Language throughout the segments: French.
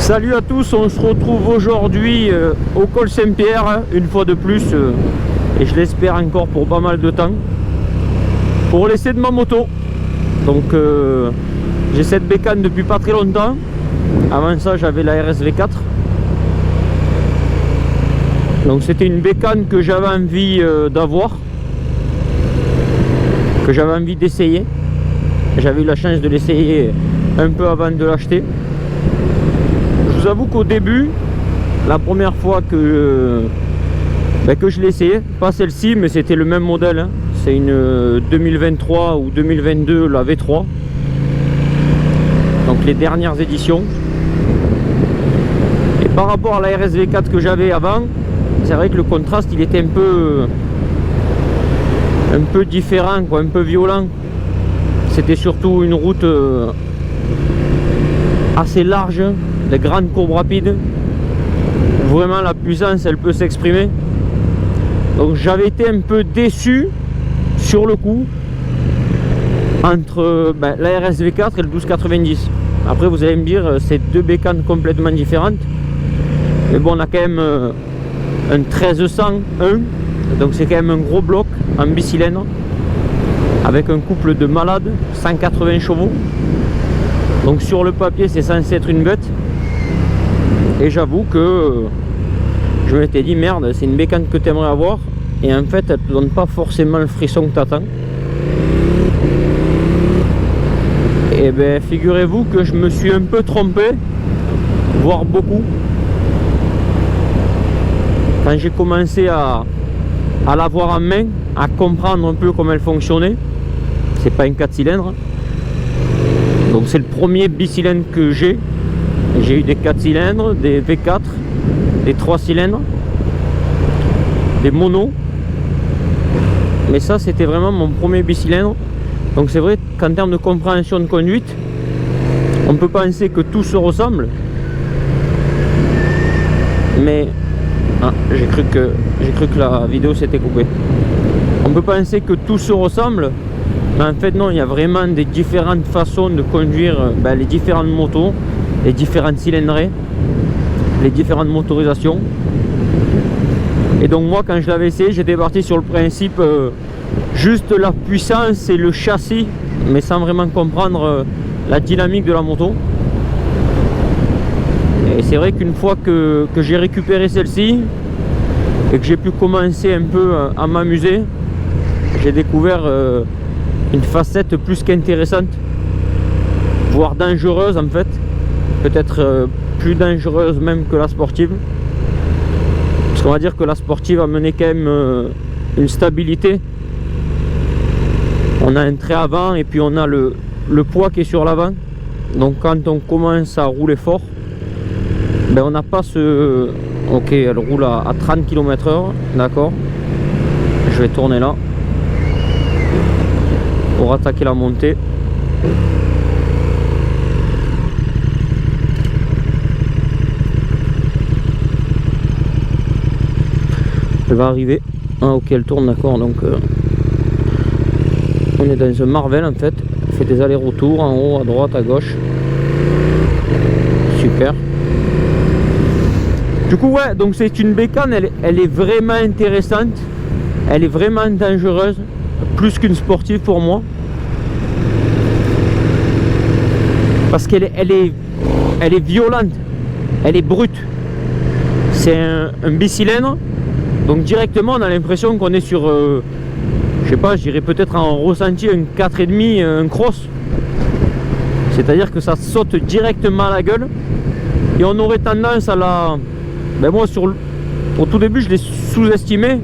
Salut à tous, on se retrouve aujourd'hui au col Saint-Pierre, une fois de plus, et je l'espère encore pour pas mal de temps, pour l'essai de ma moto. Donc j'ai cette bécane depuis pas très longtemps. Avant ça j'avais la RSV4. Donc c'était une bécane que j'avais envie d'avoir, que j'avais envie d'essayer. J'avais eu la chance de l'essayer un peu avant de l'acheter. Je vous avoue qu'au début, la première fois que je l'ai essayé, pas celle-ci, mais c'était le même modèle, hein. C'est une 2023 ou 2022, la V3. Donc les dernières éditions. Et par rapport à la RSV4 que j'avais avant, c'est vrai que le contraste il était un peu différent, quoi, un peu violent. C'était surtout une route assez large, des grandes courbes rapides, où vraiment la puissance elle peut s'exprimer. Donc j'avais été un peu déçu sur le coup entre la RSV4 et le 1290. Après vous allez me dire, c'est deux bécanes complètement différentes, mais bon, on a quand même un 1301, donc c'est quand même un gros bloc en bicylindre avec un couple de malades, 180 chevaux. Donc sur le papier c'est censé être une bête. Et j'avoue que je m'étais dit merde, c'est une bécane que tu aimerais avoir, et en fait elle te donne pas forcément le frisson que tu attends. Et ben figurez-vous que je me suis un peu trompé, voire beaucoup. Quand j'ai commencé à l'avoir en main, à comprendre un peu comment elle fonctionnait, c'est pas un 4 cylindres. Donc c'est le premier bicylindre que j'ai. J'ai eu des 4 cylindres, des V4, des 3 cylindres, des monos. Mais ça c'était vraiment mon premier bicylindre. Donc c'est vrai qu'en termes de compréhension de conduite, on peut penser que tout se ressemble. Mais j'ai cru que la vidéo s'était coupée. On peut penser que tout se ressemble, mais en fait non, il y a vraiment des différentes façons de conduire les différentes motos, les différentes cylindrées, les différentes motorisations. Et donc moi quand je l'avais essayé, j'étais parti sur le principe juste la puissance et le châssis, mais sans vraiment comprendre la dynamique de la moto. Et c'est vrai qu'une fois que j'ai récupéré celle-ci et que j'ai pu commencer un peu à m'amuser, j'ai découvert une facette plus qu'intéressante, voire dangereuse en fait, peut-être plus dangereuse même que la sportive, parce qu'on va dire que la sportive a mené quand même une stabilité. On a un trait avant et puis on a le poids qui est sur l'avant, donc quand on commence à rouler fort, on n'a pas ce... Ok, elle roule à 30 km/h, d'accord. Je vais tourner là pour attaquer la montée. Elle va arriver. Ah ok, elle tourne, d'accord. Donc on est dans un Marvel en fait. Elle fait des allers-retours en haut, à droite, à gauche. Super. Du coup ouais, donc c'est une bécane, elle est vraiment intéressante, elle est vraiment dangereuse, plus qu'une sportive pour moi, parce qu'elle est violente, elle est brute. C'est un bicylindre, donc directement on a l'impression qu'on est sur, je sais pas, je dirais peut-être en ressenti un 4,5, un cross, c'est-à-dire que ça saute directement à la gueule, et on aurait tendance à la... moi au tout début je l'ai sous-estimé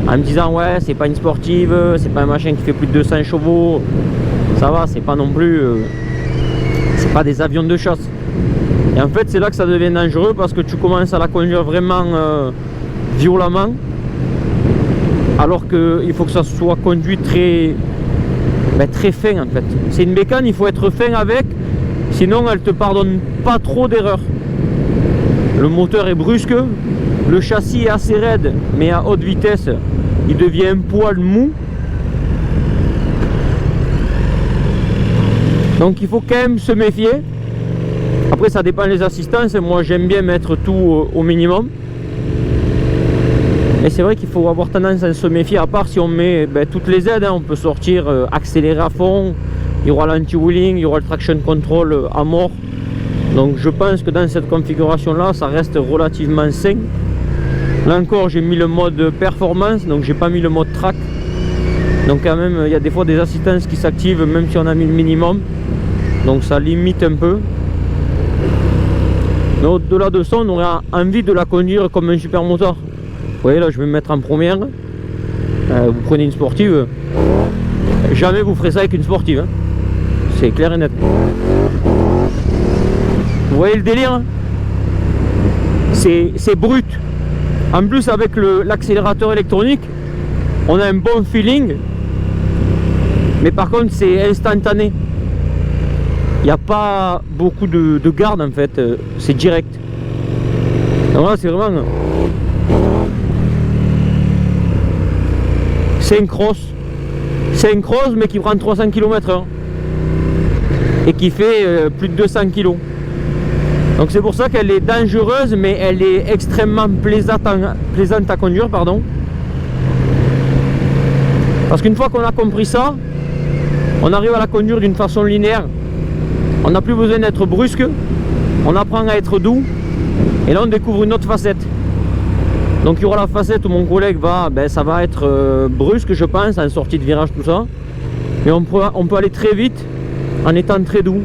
en me disant ouais, c'est pas une sportive, c'est pas un machin qui fait plus de 200 chevaux, ça va, c'est pas non plus c'est pas des avions de chasse. Et en fait c'est là que ça devient dangereux, parce que tu commences à la conduire vraiment violemment, alors qu'il faut que ça soit conduit très fin en fait. C'est une bécane, il faut être fin avec, sinon elle te pardonne pas trop d'erreurs. Le moteur est brusque, le châssis est assez raide, mais à haute vitesse, il devient un poil mou. Donc il faut quand même se méfier. Après Après ça dépend des assistances, moi j'aime bien mettre tout au minimum. Et c'est vrai qu'il faut avoir tendance à se méfier, à part si on met toutes les aides, hein. On peut sortir, accélérer à fond, il y aura l'anti-wheeling, il y aura le traction control à mort. Donc je pense que dans cette configuration là, ça reste relativement sain. Là encore j'ai mis le mode performance, donc j'ai pas mis le mode track. Donc quand même il y a des fois des assistances qui s'activent même si on a mis le minimum. Donc ça limite un peu. Mais au-delà de ça, on aurait envie de la conduire comme un super motard. Vous voyez là, je vais me mettre en première. Vous prenez une sportive, jamais vous ferez ça avec une sportive, hein. C'est clair et net. Vous voyez le délire? C'est brut. En plus avec l'accélérateur électronique, on a un bon feeling. Mais par contre c'est instantané. Il n'y a pas beaucoup de garde en fait, c'est direct. Donc là c'est vraiment... C'est un cross. C'est un cross mais qui prend 300 km/h. Et qui fait plus de 200 kg. Donc c'est pour ça qu'elle est dangereuse, mais elle est extrêmement plaisante à conduire, pardon. Parce qu'une fois qu'on a compris ça, on arrive à la conduire d'une façon linéaire. On n'a plus besoin d'être brusque, on apprend à être doux, et là on découvre une autre facette. Donc il y aura la facette où mon collègue va, ça va être brusque je pense, en sortie de virage tout ça. Mais on peut aller très vite en étant très doux.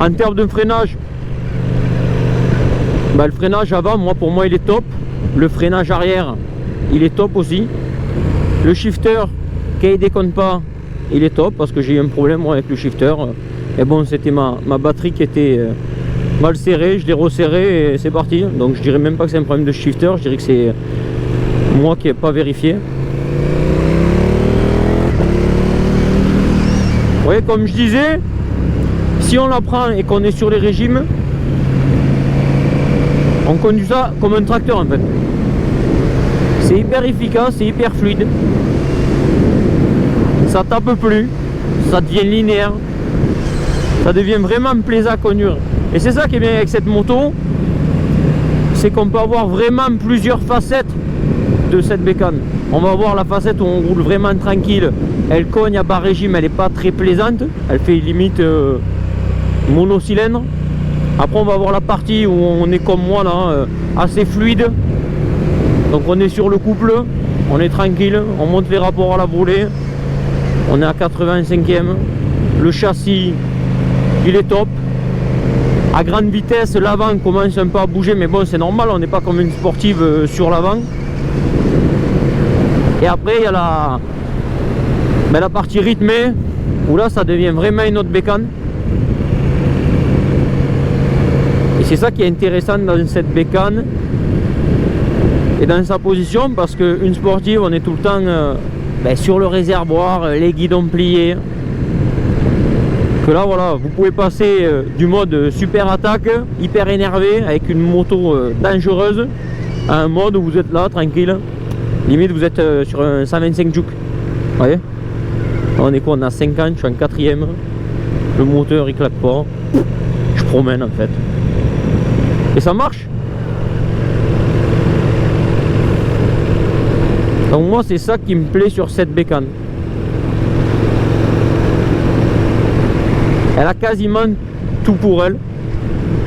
En termes de freinage, le freinage avant, pour moi il est top. Le freinage arrière, il est top aussi. Le shifter, quand il déconne pas, il est top parce que j'ai eu un problème moi, avec le shifter. Et bon, c'était ma batterie qui était mal serrée, je l'ai resserré et c'est parti. Donc je dirais même pas que c'est un problème de shifter, je dirais que c'est moi qui n'ai pas vérifié. Vous voyez, comme je disais, si on la prend et qu'on est sur les régimes, on conduit ça comme un tracteur en fait. C'est hyper efficace, c'est hyper fluide. Ça tape plus, ça devient linéaire. Ça devient vraiment plaisant à conduire. Et c'est ça qui est bien avec cette moto, c'est qu'on peut avoir vraiment plusieurs facettes de cette bécane. On va voir la facette où on roule vraiment tranquille. Elle cogne à bas régime, elle n'est pas très plaisante. Elle fait limite monocylindre. Après on va voir la partie où on est comme moi là, assez fluide. Donc on est sur le couple, on est tranquille, on monte les rapports à la volée. On est à 85e. Le châssis, il est top. À grande vitesse, l'avant commence un peu à bouger, mais bon c'est normal, on n'est pas comme une sportive sur l'avant. Et après il y a la partie rythmée, où là ça devient vraiment une autre bécane. Et c'est ça qui est intéressant dans cette bécane et dans sa position, parce qu'une sportive, on est tout le temps sur le réservoir, les guidons pliés. Que là voilà, vous pouvez passer du mode super attaque, hyper énervé, avec une moto dangereuse, à un mode où vous êtes là, tranquille. Limite vous êtes sur un 125 Juke. Vous voyez, on est quoi, on a 50, je suis en 4ème. Le moteur il claque pas. Je promène en fait. Et ça marche. Donc moi c'est ça qui me plaît sur cette bécane. Elle a quasiment tout pour elle.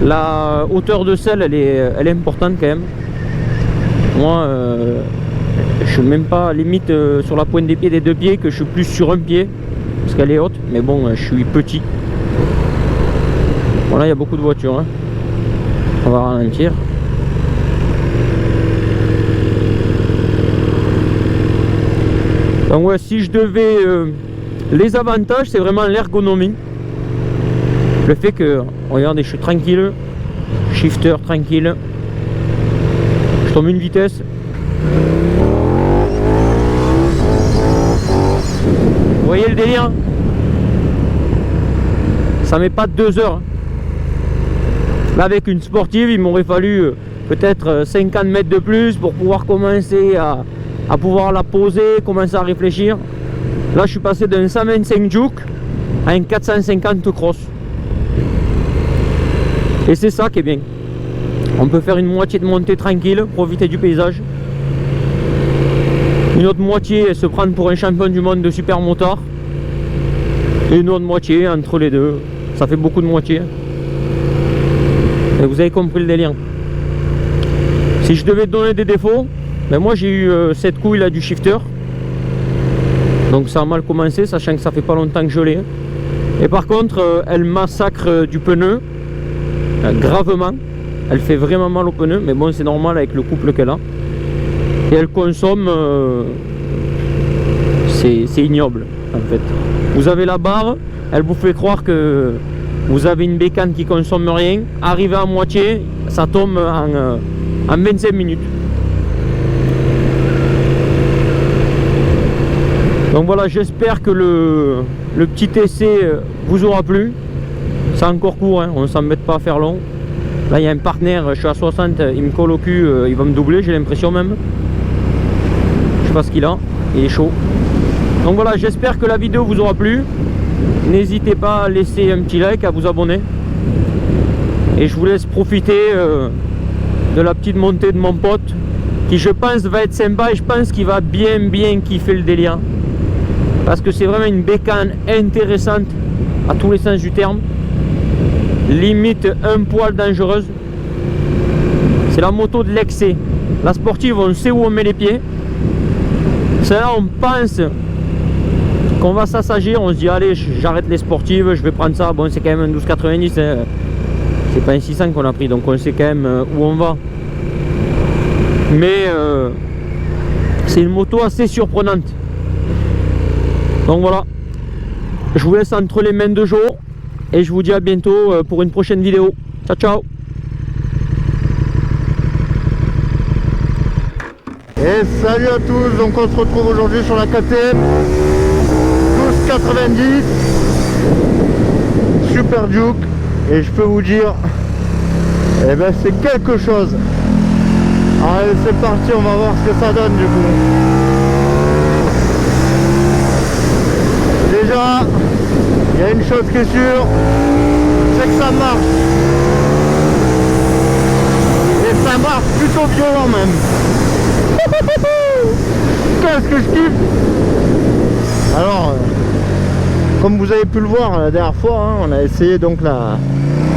La hauteur de selle elle est importante quand même. Moi je suis même pas limite sur la pointe des pieds des deux pieds, que je suis plus sur un pied parce qu'elle est haute, mais bon je suis petit. Voilà, il y a beaucoup de voitures, hein. On va ralentir. Donc ouais, si je devais les avantages, c'est vraiment l'ergonomie. Le fait que, regardez, je suis tranquille, shifter tranquille, je tombe une vitesse. Vous voyez le délire? Ça met pas 2 heures. Là avec une sportive, il m'aurait fallu peut-être 50 mètres de plus pour pouvoir commencer à pouvoir la poser, commencer à réfléchir. Là je suis passé d'un 125 Juke à un 450 Cross. Et c'est ça qui est bien. On peut faire une moitié de montée tranquille, profiter du paysage. Une autre moitié se prendre pour un champion du monde de super motard. Et une autre moitié entre les deux. Ça fait beaucoup de moitiés. Et vous avez compris le délire. Si je devais donner des défauts, ben moi j'ai eu cette couille là du shifter. Donc ça a mal commencé, sachant que ça fait pas longtemps que je l'ai. Et par contre, elle massacre du pneu gravement. Elle fait vraiment mal au pneu, mais bon, c'est normal avec le couple qu'elle a. Et elle consomme, c'est ignoble en fait. Vous avez la barre, elle vous fait croire que vous avez une bécane qui consomme rien. Arrivé à moitié, ça tombe en 25 minutes. Donc voilà, j'espère que le petit essai vous aura plu. C'est encore court, hein, on ne s'embête pas à faire long. Là il y a un partenaire, je suis à 60, il me colle au cul, il va me doubler, j'ai l'impression même. Je sais pas ce qu'il a, il est chaud. Donc voilà, j'espère que la vidéo vous aura plu. N'hésitez pas à laisser un petit like, à vous abonner. Et je vous laisse profiter de la petite montée de mon pote, qui je pense va être sympa et je pense qu'il va bien kiffer le délire. Parce que c'est vraiment une bécane intéressante à tous les sens du terme. Limite un poil dangereuse. C'est la moto de l'excès. La sportive, on sait où on met les pieds. Celle-là, on pense qu'on va s'assagir. On se dit, allez, j'arrête les sportives, je vais prendre ça. Bon, c'est quand même un 12,90. Hein. C'est pas un 600 qu'on a pris, donc on sait quand même où on va. Mais c'est une moto assez surprenante. Donc voilà. Je vous laisse entre les mains de Jo. Et je vous dis à bientôt pour une prochaine vidéo. Ciao, ciao. Et salut à tous, donc on se retrouve aujourd'hui sur la KTM 1290 Super Duke. Et je peux vous dire, eh ben c'est quelque chose. Allez, c'est parti, on va voir ce que ça donne du coup. Déjà, il y a une chose qui est sûre, c'est que ça marche. Et ça marche plutôt violent même. Qu'est-ce que je kiffe. Alors, comme vous avez pu le voir la dernière fois, hein, on a essayé donc la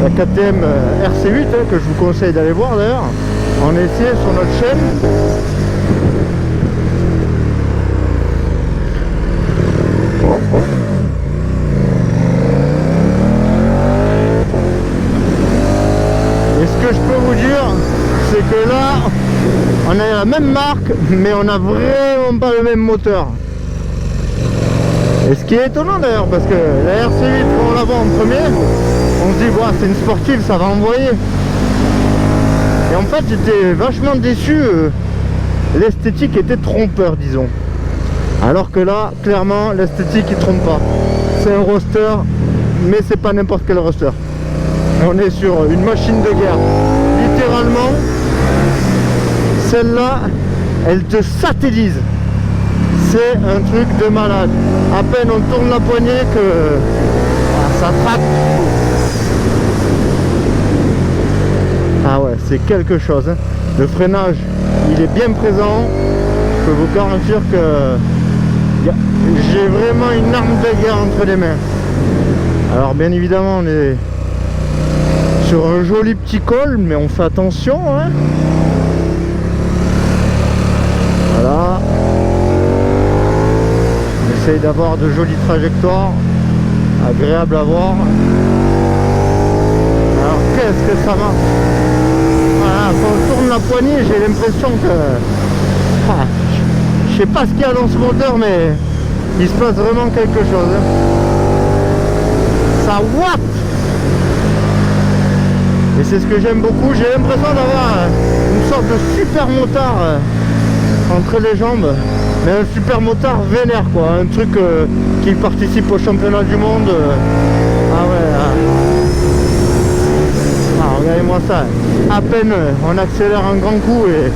KTM RC8, hein, que je vous conseille d'aller voir d'ailleurs. On a essayé sur notre chaîne. Et ce que je peux vous dire, c'est que là, on a la même marque, mais on n'a vraiment pas le même moteur. Et ce qui est étonnant d'ailleurs, parce que la RC8, quand on la voit en premier, on se dit, voilà, c'est une sportive, ça va envoyer. Et en fait, j'étais vachement déçu. L'esthétique était trompeur, disons. Alors que là, clairement, l'esthétique, il trompe pas. C'est un roster, mais c'est pas n'importe quel roster. On est sur une machine de guerre. Littéralement, celle-là, elle te satellise. C'est un truc de malade. À peine on tourne la poignée que ça traque. Ah ouais, c'est quelque chose. Hein. Le freinage, il est bien présent. Je peux vous garantir que j'ai vraiment une arme de guerre entre les mains. Alors bien évidemment, on est sur un joli petit col, mais on fait attention. Hein. Voilà. On essaye d'avoir de jolies trajectoires, agréables à voir. Alors qu'est-ce que ça marche. Voilà, quand on tourne la poignée, j'ai l'impression que... je sais pas ce qu'il y a dans ce moteur, mais il se passe vraiment quelque chose. Hein. Ça watt. Et c'est ce que j'aime beaucoup. J'ai l'impression d'avoir une sorte de super motard entre les jambes. Mais un super motard vénère quoi. Un truc qui participe au championnat du monde. Ah ouais. Ah, regardez-moi ça. À peine on accélère un grand coup et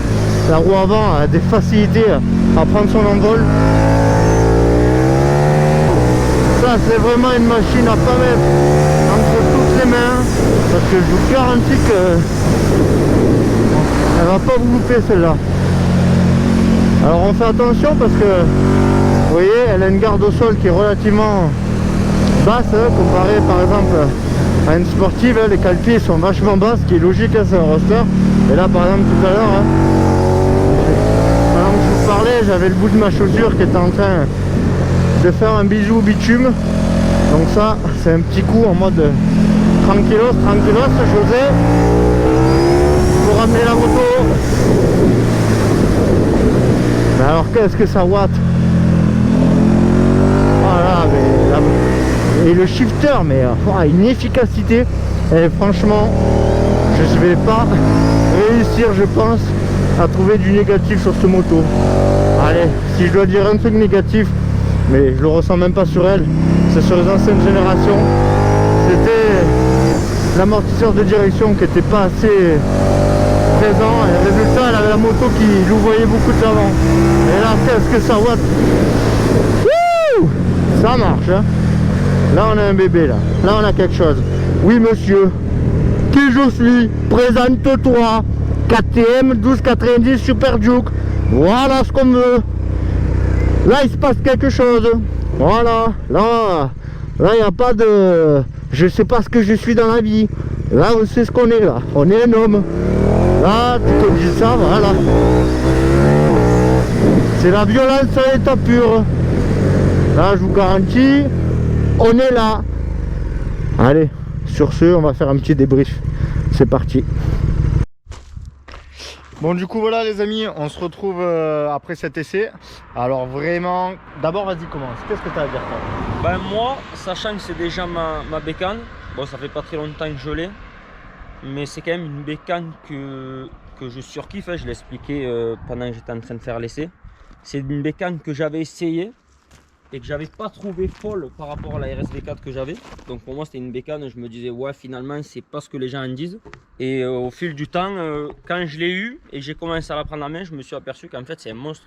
la roue avant a des facilités à prendre son envol. Ça c'est vraiment une machine à pas mettre entre toutes les mains. Parce que je vous garantis que elle va pas vous louper celle-là. Alors on fait attention parce que vous voyez, elle a une garde au sol qui est relativement basse, comparée par exemple à une sportive. Les cale-pieds sont vachement basses, ce qui est logique, c'est un roster. Et là par exemple tout à l'heure, pendant que je vous parlais, j'avais le bout de ma chaussure qui était en train de faire un bisou au bitume. Donc ça, c'est un petit coup en mode tranquillos, José, pour ramener la moto. Mais alors qu'est-ce que ça watt. Voilà, mais et le shifter, mais une efficacité. Et franchement, je vais pas réussir, je pense, à trouver du négatif sur ce moto. Allez, si je dois dire un truc négatif, mais je le ressens même pas sur elle, c'est sur les anciennes générations, c'était l'amortisseur de direction qui était pas assez présent, et le résultat, elle avait la moto qui louvoyait beaucoup de l'avant. Et là, qu'est-ce que ça watt. Wouh, ça marche, hein. Là on a un bébé, là on a quelque chose. Oui monsieur, qui je suis, présente-toi. KTM 1290 Super Duke, voilà ce qu'on veut. Là il se passe quelque chose. Voilà, là il n'y a pas de je sais pas ce que je suis dans la vie. Là on sait ce qu'on est, là on est un homme. Là tu te dis ça, voilà, c'est la violence à l'état pur. Là je vous garantis, on est là. Allez, sur ce on va faire un petit débrief. C'est parti. Bon du coup voilà les amis, on se retrouve après cet essai. Alors vraiment, d'abord vas-y commence, qu'est-ce que tu as à dire toi? Ben moi, sachant que c'est déjà ma bécane, bon ça fait pas très longtemps que je l'ai, mais c'est quand même une bécane que je surkiffe, hein. Je l'ai expliqué pendant que j'étais en train de faire l'essai. C'est une bécane que j'avais essayé et que j'avais pas trouvé folle par rapport à la RSV4 que j'avais. Donc pour moi c'était une bécane, je me disais ouais finalement c'est pas ce que les gens en disent. Et au fil du temps, quand je l'ai eu et j'ai commencé à la prendre en main, je me suis aperçu qu'en fait c'est un monstre.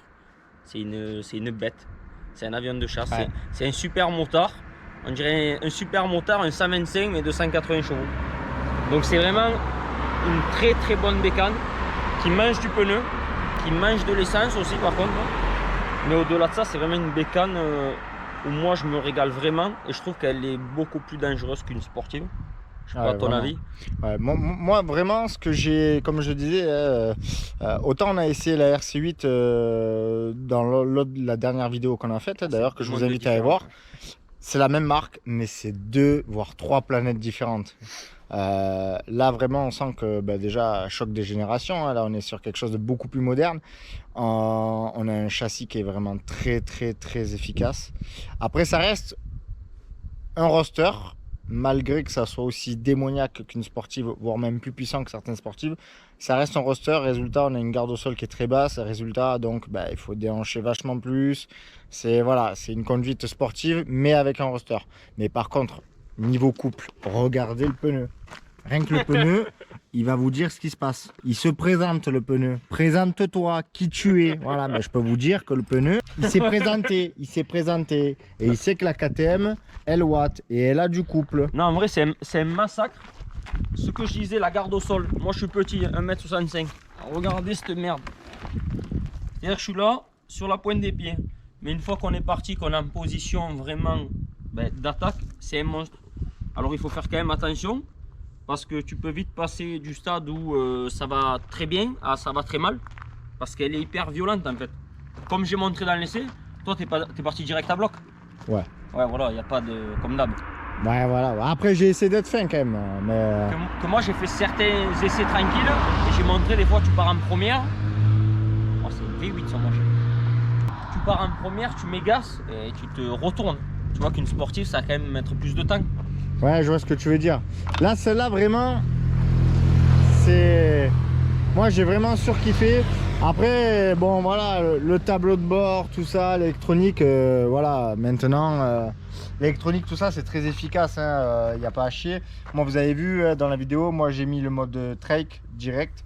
C'est une bête, c'est un avion de chasse, ouais. C'est un super motard, on dirait un super motard, un 125 mais de 180 chevaux. Donc c'est vraiment une très très bonne bécane qui mange du pneu, qui mange de l'essence aussi par contre. Mais au-delà de ça, c'est vraiment une bécane où moi je me régale vraiment et je trouve qu'elle est beaucoup plus dangereuse qu'une sportive. Je sais pas ton avis. Ouais, moi vraiment, ce que j'ai, comme je disais, autant on a essayé la RC8 dans la dernière vidéo qu'on a faite, d'ailleurs, que je vous invite à aller voir. C'est la même marque, mais c'est 2 voire 3 planètes différentes. Là vraiment on sent que déjà choc des générations, hein. Là on est sur quelque chose de beaucoup plus moderne. On a un châssis qui est vraiment très efficace. Après ça reste un roster, malgré que ça soit aussi démoniaque qu'une sportive, voire même plus puissant que certaines sportives. Ça reste un roster. Résultat, on a une garde au sol qui est très basse. Résultat, donc il faut déhancher vachement plus. C'est voilà, c'est une conduite sportive mais avec un roster. Mais par contre, niveau couple, regardez le pneu. Rien que le pneu, il va vous dire ce qui se passe. Il se présente le pneu. Présente-toi, qui tu es. Voilà, je peux vous dire que le pneu, il s'est présenté. Et il sait que la KTM, elle watt et elle a du couple. Non, en vrai, c'est un massacre. Ce que je disais, la garde au sol. Moi, je suis petit, 1m65. Regardez cette merde. C'est-à-dire que je suis là, sur la pointe des pieds. Mais une fois qu'on est parti, qu'on est en position vraiment d'attaque, c'est un monstre. Alors, il faut faire quand même attention. Parce que tu peux vite passer du stade où ça va très bien à ça va très mal. Parce qu'elle est hyper violente en fait. Comme j'ai montré dans l'essai, toi t'es parti direct à bloc. Ouais. Ouais voilà, il n'y a pas de... comme d'hab. Ouais voilà, après j'ai essayé d'être fin quand même. Mais... Que moi j'ai fait certains essais tranquilles et j'ai montré des fois tu pars en première. Oh, c'est une V8 sur mon chien. Tu pars en première, tu mégasses et tu te retournes. Tu vois qu'une sportive ça va quand même mettre plus de temps. Ouais, je vois ce que tu veux dire. Là, celle-là, vraiment, c'est... Moi, j'ai vraiment surkiffé. Après, bon, voilà, le tableau de bord, tout ça, l'électronique, voilà, maintenant, l'électronique, tout ça, c'est très efficace, hein, y a pas à chier. Moi, vous avez vu dans la vidéo, moi, j'ai mis le mode trike direct.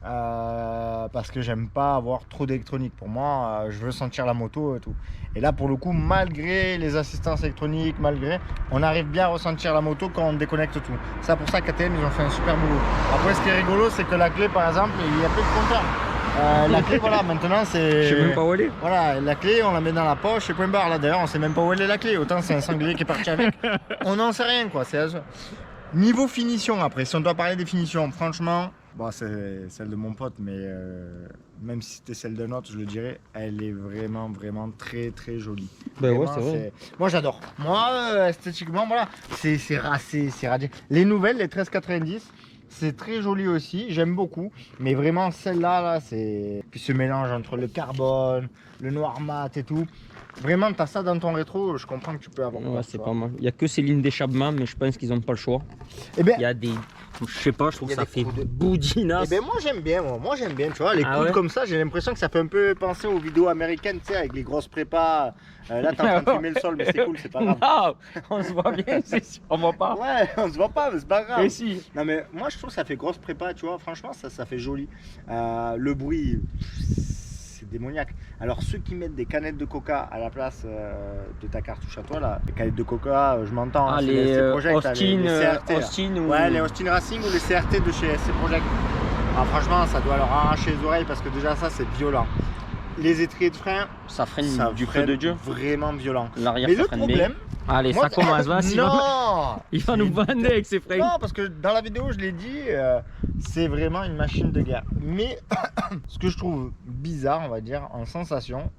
parce que j'aime pas avoir trop d'électronique. Pour moi, je veux sentir la moto et tout. Et là, pour le coup, malgré les assistances électroniques, on arrive bien à ressentir la moto quand on déconnecte tout. C'est pour ça KTM, ils ont fait un super boulot. Après, ce qui est rigolo, c'est que la clé, par exemple, il n'y a plus de compteur. La clé, voilà, maintenant c'est. Je sais même pas où elle est. Voilà, la clé, on la met dans la poche et point barre. Là, d'ailleurs, on sait même pas où elle est la clé. Autant c'est un sanglier qui est parti avec. On n'en sait rien, quoi. Niveau finition, après, si on doit parler des finitions, franchement, bon, c'est celle de mon pote, mais même si c'était celle d'un autre, je le dirais, elle est vraiment, vraiment très, très jolie. Ben Vraiment, ouais, c'est vrai. moi, j'adore. Moi, esthétiquement, voilà, c'est racé, c'est radieux. Les nouvelles, les 1390. C'est très joli aussi, j'aime beaucoup. Mais vraiment, celle-là, là, c'est. Puis ce mélange entre le carbone, le noir mat et tout. Vraiment, tu as ça dans ton rétro, je comprends que tu peux avoir. Ouais, c'est pas mal. Il y a que ces lignes d'échappement, mais je pense qu'ils n'ont pas le choix. Eh ben, Il y a des. Je sais pas, je trouve il y que a ça des fait coups de- boudinasse. eh ben, moi j'aime bien, tu vois, les Ah coudes ouais comme ça, j'ai l'impression que ça fait un peu penser aux vidéos américaines, tu sais, avec les grosses prépas. Là, t'es en train de filmer le sol, mais c'est cool, c'est pas grave. Non, on se voit bien, c'est sûr, on voit pas. Ouais, on se voit pas, mais c'est pas grave. Mais si. Non, mais moi je trouve que ça fait grosse prépa, tu vois, franchement, ça fait joli. Le bruit, c'est démoniaque. Alors, ceux qui mettent des canettes de coca à la place de ta cartouche à toi, là, les canettes de coca, je m'entends, Ah, hein, c'est les SC Project, là, Austin, les CRT. Là. Austin ou. Ouais, les Austin Racing ou les CRT de chez SC Project. Ah, franchement, ça doit leur arracher les oreilles parce que déjà, ça, c'est violent. Les étriers de frein, Ça freine ça du feu freine de Dieu. vraiment violent. L'arrière, Mais ça le freine problème, bien. Allez, moi, ça commence, vas-y. non, Il va nous bander avec ses freins. non, parce que dans la vidéo, je l'ai dit, c'est vraiment une machine de guerre. Mais ce que je trouve bizarre, on va dire, en sensation,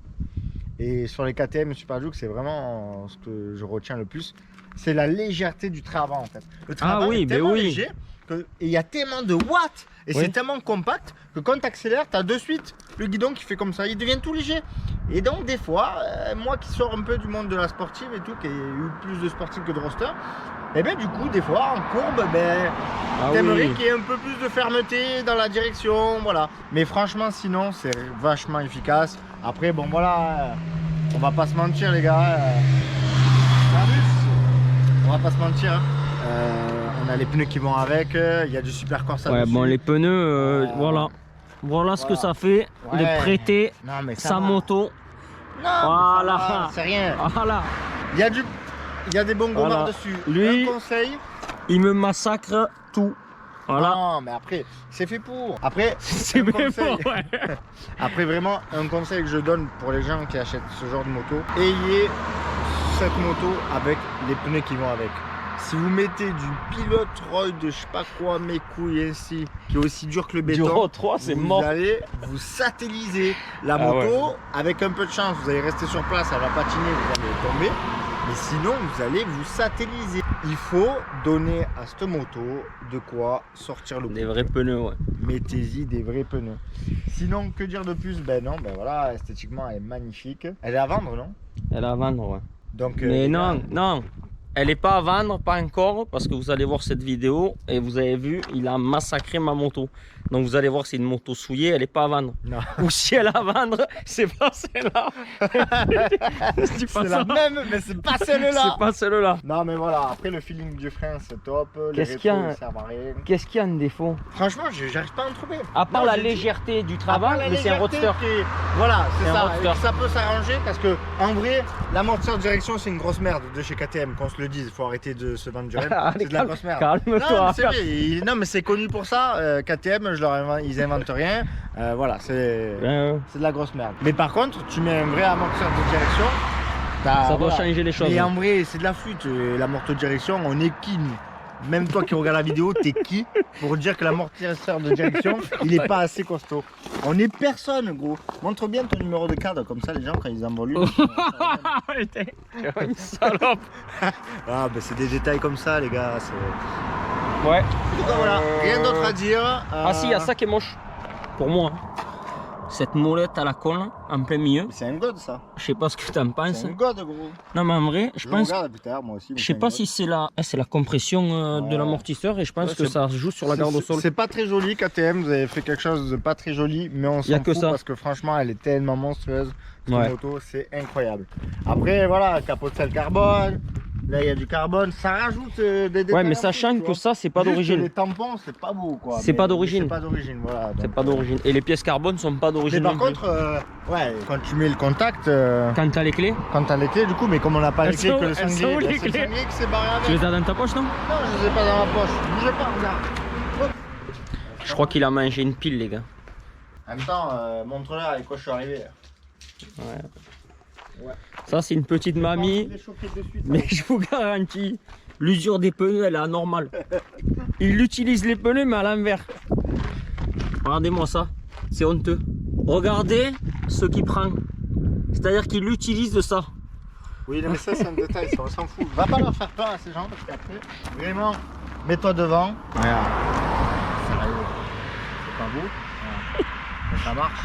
et sur les KTM Super Duke, c'est vraiment ce que je retiens le plus, c'est la légèreté du train avant, en fait. Le train avant oui, est mais tellement oui. léger, et il y a tellement de watts, et Oui. c'est tellement compact, que quand tu accélères, tu as de suite le guidon qui fait comme ça, il devient tout léger. Et donc des fois, moi qui sors un peu du monde de la sportive et tout, qui ai eu plus de sportifs que de roster, et bien du coup, des fois, en courbe, Ah t'aimerais oui. qu'il y ait un peu plus de fermeté dans la direction, voilà. Mais franchement, sinon, c'est vachement efficace. Après, bon voilà, on va pas se mentir les gars. On va pas se mentir. Hein. On a les pneus qui vont avec, il y a du super Corsa Ouais, dessus. bon, les pneus, voilà. Voilà ce que ça fait Ouais. de prêter Non, mais ça sa va. moto. Non, mais ça Voilà. va, c'est rien. Voilà. Il y a des bons gommards Voilà. dessus. Lui- Un conseil. Il me massacre tout. Voilà. Non, mais après, c'est fait pour. Après, C'est un bien conseil. fort, ouais. Après, vraiment, un conseil que je donne pour les gens qui achètent ce genre de moto, ayez cette moto avec les pneus qui vont avec. Si vous mettez du pilote Roy de je sais pas quoi, mes couilles ainsi, qui est aussi dur que le Du béton, Euro 3, c'est vous mort. allez vous satelliser la Ah moto. ouais. Avec un peu de chance, vous allez rester sur place, elle va patiner, vous allez tomber. Mais sinon, vous allez vous satelliser. Il faut donner à cette moto de quoi sortir le Des coup. vrais pneus, ouais. Mettez-y des vrais pneus. Sinon, que dire de plus? Ben non, ben voilà, esthétiquement, elle est magnifique. Elle est à vendre, non? Elle est à vendre, ouais. Donc, Mais les non, gars, non. Elle n'est pas à vendre, pas encore, parce que vous allez voir cette vidéo et vous avez vu, il a massacré ma moto. Donc vous allez voir, c'est une moto souillée, elle n'est pas à vendre. non. Ou si elle est à vendre, c'est pas celle-là. C'est pas C'est ça. la même, mais c'est pas celle-là. C'est pas celle-là. Non, mais voilà, après le feeling du frein, c'est top. Les Qu'est-ce qu'il y a rétros, ils servent à rien. Qu'est-ce qu'il y a de défaut? Franchement, j'arrive pas à en trouver. À part Non, la j'ai dit- légèreté du À travail, part la mais c'est un légèreté roadster. qui est- Voilà, C'est c'est un ça. roadster. Et ça peut s'arranger parce que, en vrai, l'amortisseur de direction, c'est une grosse merde de chez KTM, qu'on se le dise. Il faut arrêter de se vendre du rêve. Allez, C'est de la grosse merde. calme-toi. Non, mais c'est vrai. Non, mais c'est connu pour ça. KTM, ils inventent rien. Voilà, c'est de la grosse merde. Mais par contre, tu mets un vrai amortisseur de direction. Ça doit changer les choses. Mais en vrai, c'est de la flûte. L'amortisseur de direction, on est qui nous? Même toi qui regardes la vidéo, t'es qui pour dire que l'amortisseur de direction, il est pas assez costaud? On est personne, gros. Montre bien ton numéro de cadre, comme ça les gens, quand ils en volent une, T'es une salope. Ah, ben c'est des détails comme ça, les gars. c'est- Ouais. En tout cas, voilà, rien d'autre à dire. Ah si, il y a ça qui est moche. Pour moi. Cette molette à la con, en plein milieu. C'est un god, ça. Je sais pas ce que t'en penses. C'est un god, gros. Non mais en vrai, je pense. regarde plus tard, moi aussi. mais Je c'est sais un pas god. si c'est la compression de Ouais. l'amortisseur et je pense Ouais, que c'est- ça joue sur la garde au sol. C'est pas très joli, KTM. Vous avez fait quelque chose de pas très joli, mais on Y a s'en que fout ça. parce que franchement, elle est tellement monstrueuse. Cette Ouais. moto, c'est incroyable. Après, voilà, capot de sel carbone, Là, il y a du carbone. Ça rajoute des détails. Ouais, mais en sachant plus, tu que vois. ça, c'est pas Juste d'origine. Les tampons, c'est pas beau quoi. C'est Mais- pas d'origine. C'est pas d'origine, voilà. C'est donc, pas d'origine. Et les pièces carbone sont pas Mais d'origine. par non plus. contre, ouais, quand tu mets le contact, Quand t'as les clés, quand t'as les clés, du coup, mais comme on n'a pas les Elles clés sont- que le elles sanglier, sont où, les c'est le clés sanglier qui s'est barré avec. tu les as dans ta poche, non? Non, je les ai pas dans ma poche. Bougez pas, regarde. Hop. Je crois qu'il a mangé une pile, les gars. En même temps, montre-leur avec quoi je suis arrivé. Ouais. Ça, c'est une petite mamie. Je vais choquer de suite, Mais je vous garantis, l'usure des pneus, elle est anormale. Il utilise les pneus, mais à l'envers. Regardez-moi ça. C'est honteux. Regardez ce qu'il prend. C'est-à-dire qu'il utilise de ça. Oui, mais ça, c'est un détail, ça, on s'en fout. Va pas leur faire peur à ces gens parce qu'après, vraiment, mets-toi devant. Regarde. Sérieux. C'est pas beau. Voilà. Mais ça marche.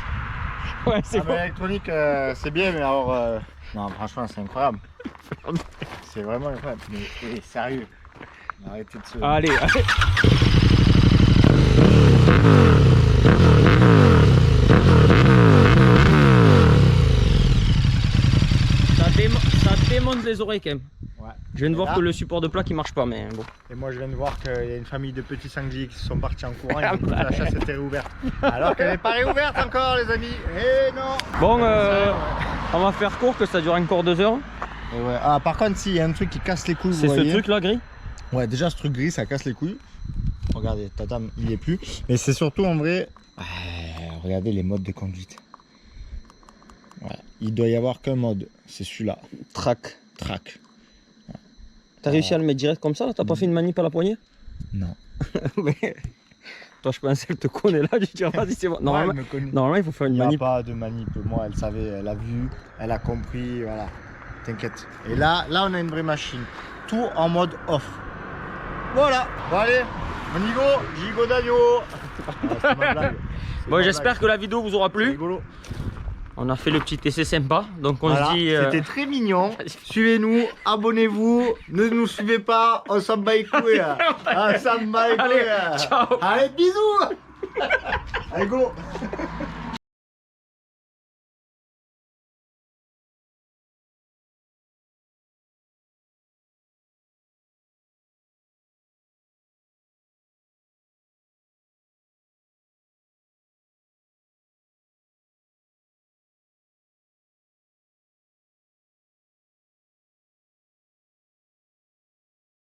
Ouais, c'est bon. L'électronique, c'est bien, mais alors. Non, franchement, c'est incroyable. C'est vraiment incroyable. Mais sérieux. Arrêtez de se. Allez, allez. Ça démonte les oreilles quand même. Ouais. Je viens de Et voir là- que le support de plaque il marche pas, mais bon. Et moi je viens de voir qu'il y a une famille de petits sangliers qui sont partis en courant et que la chasse était réouverte. Alors qu'elle n'est pas réouverte encore les amis. Eh non. Bon, on va faire court que ça dure encore 2 heures. Et ouais. Ah par contre s'il y a un truc qui casse les couilles, C'est vous ce voyez. truc là gris. Ouais déjà ce truc gris ça casse les couilles. Regardez, tatam il est plus. Mais c'est surtout en vrai. Regardez les modes de conduite. Ouais. Il doit y avoir qu'un mode, c'est celui-là. Track. Track. T'as réussi à le mettre direct comme ça là? T'as pas fait une manip à la poignée? Non. Mais toi je pensais qu'elle te connaît là, je dirais vas-y c'est bon. Normalement, Ouais, elle me connaît. normalement il faut faire Il une n'y a manip. pas de manip, moi elle savait, elle a vu, elle a compris, voilà, t'inquiète. Et là on a une vraie machine, tout en mode off. Voilà, bon allez, on y go, gigot d'agneau. C'est ma blague. C'est Bon ma j'espère blague. que la vidéo vous aura C'est plu. rigolo. On a fait le petit essai sympa, donc on Voilà, se dit... c'était très mignon, suivez-nous, abonnez-vous, ne nous suivez pas, on s'en bat les couilles. On s'en bat les couilles. Allez, ciao. Allez, bisous. Allez go.